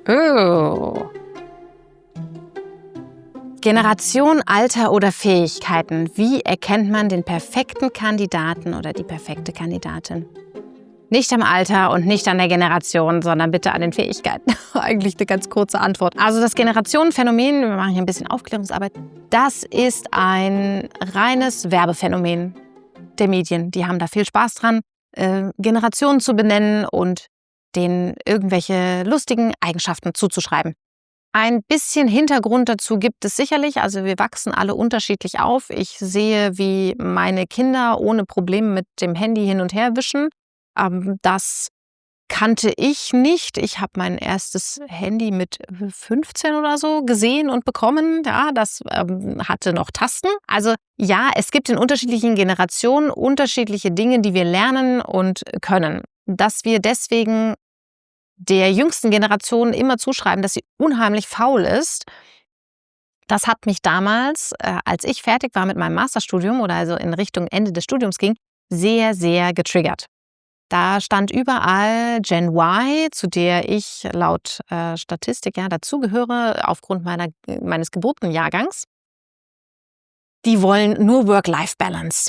Oh. Generation, Alter oder Fähigkeiten. Wie erkennt man den perfekten Kandidaten oder die perfekte Kandidatin? Nicht am Alter und nicht an der Generation, sondern bitte an den Fähigkeiten. Eigentlich eine ganz kurze Antwort. Also das Generationenphänomen, wir machen hier ein bisschen Aufklärungsarbeit, das ist ein reines Werbephänomen der Medien. Die haben da viel Spaß dran, Generationen zu benennen und denen irgendwelche lustigen Eigenschaften zuzuschreiben. Ein bisschen Hintergrund dazu gibt es sicherlich. Also wir wachsen alle unterschiedlich auf. Ich sehe, wie meine Kinder ohne Probleme mit dem Handy hin und her wischen. Das kannte ich nicht. Ich habe mein erstes Handy mit 15 oder so gesehen und bekommen. Ja, das hatte noch Tasten. Also ja, es gibt in unterschiedlichen Generationen unterschiedliche Dinge, die wir lernen und können. Dass wir deswegen der jüngsten Generation immer zuschreiben, dass sie unheimlich faul ist, das hat mich damals, als ich fertig war mit meinem Masterstudium oder also in Richtung Ende des Studiums ging, sehr, sehr getriggert. Da stand überall Gen Y, zu der ich laut Statistik ja dazugehöre, aufgrund meines Geburtenjahrgangs. Die wollen nur Work-Life-Balance.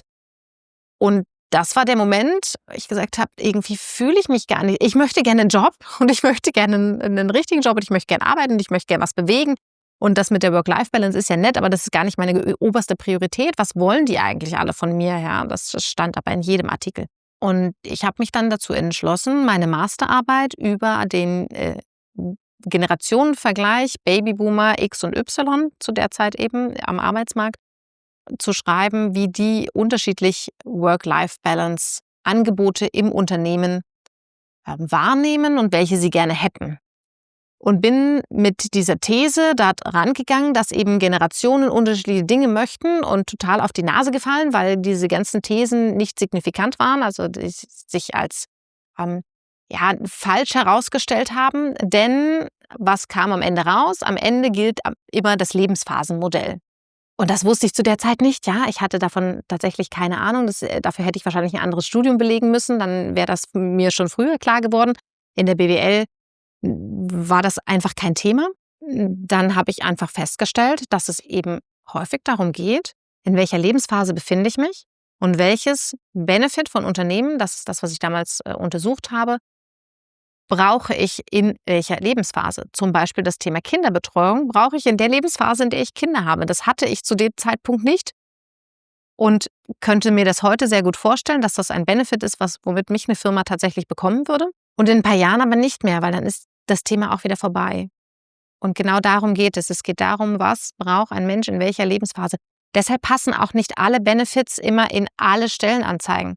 Und das war der Moment, wo ich gesagt habe, irgendwie fühle ich mich gar nicht. Ich möchte gerne einen Job und ich möchte gerne einen richtigen Job und ich möchte gerne arbeiten und ich möchte gerne was bewegen. Und das mit der Work-Life-Balance ist ja nett, aber das ist gar nicht meine oberste Priorität. Was wollen die eigentlich alle von mir? Ja, das stand aber in jedem Artikel. Und ich habe mich dann dazu entschlossen, meine Masterarbeit über den Generationenvergleich Babyboomer X und Y zu der Zeit eben am Arbeitsmarkt zu schreiben, wie die unterschiedlich Work-Life-Balance-Angebote im Unternehmen wahrnehmen und welche sie gerne hätten. Und bin mit dieser These da rangegangen, dass eben Generationen unterschiedliche Dinge möchten und total auf die Nase gefallen, weil diese ganzen Thesen nicht signifikant waren, also die sich als falsch herausgestellt haben. Denn was kam am Ende raus? Am Ende gilt immer das Lebensphasenmodell. Und das wusste ich zu der Zeit nicht. Ja, ich hatte davon tatsächlich keine Ahnung. Dafür hätte ich wahrscheinlich ein anderes Studium belegen müssen. Dann wäre das mir schon früher klar geworden. In der BWL war das einfach kein Thema. Dann habe ich einfach festgestellt, dass es eben häufig darum geht, in welcher Lebensphase befinde ich mich und welches Benefit von Unternehmen, das ist das, was ich damals untersucht habe, brauche ich in welcher Lebensphase. Zum Beispiel das Thema Kinderbetreuung brauche ich in der Lebensphase, in der ich Kinder habe. Das hatte ich zu dem Zeitpunkt nicht und könnte mir das heute sehr gut vorstellen, dass das ein Benefit ist, womit mich eine Firma tatsächlich bekommen würde. Und in ein paar Jahren aber nicht mehr, weil dann ist das Thema auch wieder vorbei. Und genau darum geht es. Es geht darum, was braucht ein Mensch in welcher Lebensphase. Deshalb passen auch nicht alle Benefits immer in alle Stellenanzeigen.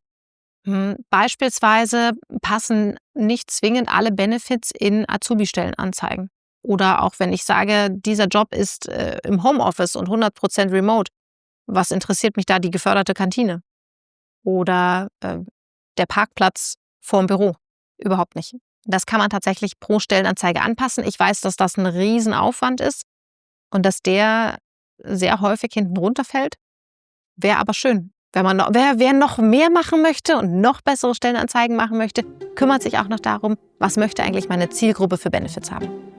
Beispielsweise passen nicht zwingend alle Benefits in Azubi-Stellenanzeigen. Oder auch wenn ich sage, dieser Job ist im Homeoffice und 100% remote. Was interessiert mich da die geförderte Kantine? Oder der Parkplatz vorm Büro? Überhaupt nicht. Das kann man tatsächlich pro Stellenanzeige anpassen. Ich weiß, dass das ein Riesenaufwand ist und dass der sehr häufig hinten runterfällt. Wäre aber schön. Wer noch mehr machen möchte und noch bessere Stellenanzeigen machen möchte, kümmert sich auch noch darum, was möchte eigentlich meine Zielgruppe für Benefits haben.